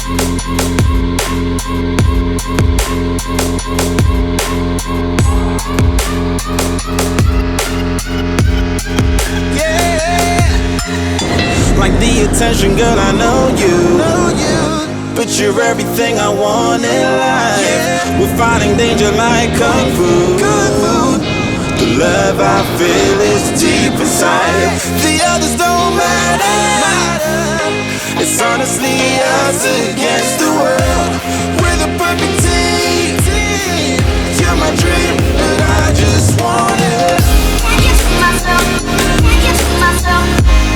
Like the attention, girl, I know you. But you're everything I want in life. We're fighting danger like Kung Fu. The love I feel is deep inside. The others don't matter. It's honestly us against the world. We're the perfect team. You're my dream, but I just want it. Can't you see myself? Can't you see myself?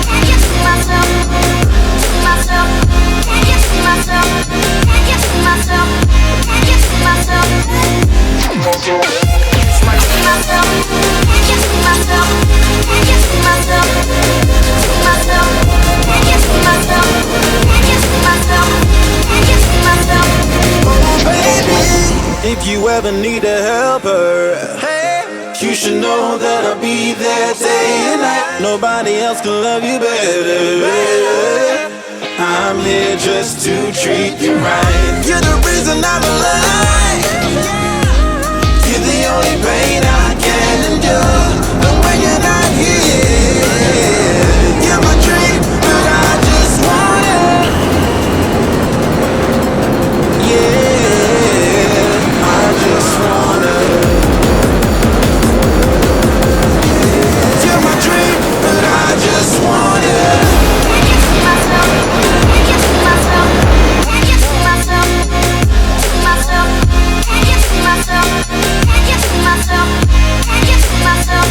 Can't you see myself? See myself? Can't you see myself? Can't you see myself? Can't you see myself? See myself? Can't you see myself? Can't you see myself? See myself? Can't you see myself? Can't you see myself? Can't you see myself? Oh baby, if you ever need a helper, you should know that I'll be there day and night. Nobody else can love you better. I'm here just to treat you right. You're the reason I'm alive. You're the only pain I can endure. And when you're not here, you're my dream, but I just want it. Yeah, I just want it. You're my dream, but I just want it. Can't you see myself? Can't you see myself? Can't you see myself? See myself? Can't you see myself? Can't you see myself? Can't you see myself?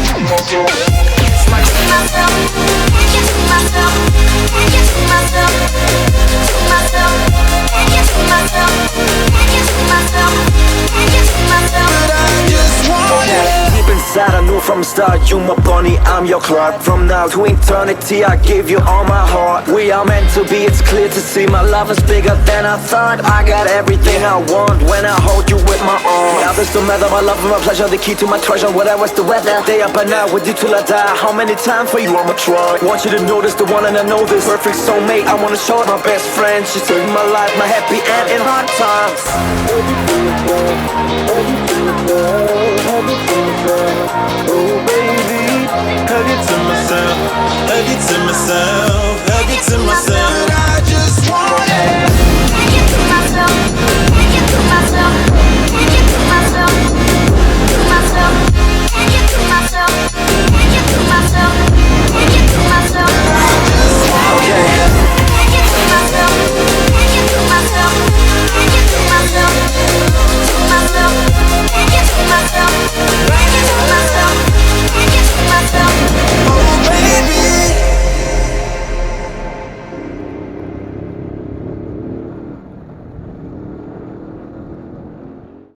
See myself? Can't you see myself? Can't you see myself? See myself? Can't you see myself? Can't you see myself? Can't you see myself? But I just want it. Deep inside I knew from the start, you my bunny, I'm your Clark. From now to eternity I give you all my heart. We are meant to be, it's clear to see. My love is bigger than I thought. I got everything I want when I hold you with my arms. The others don't matter, my love and my pleasure, the key to my treasure. Whatever's the weather, day up and out with you till I die. How many times for you I'ma try? Want you to notice the one and I know this. Perfect soulmate, I wanna show it. My best friend, she saved my life, my happy end in hard times. Oh baby, hug it to myself, hug it to myself, hug it to myself.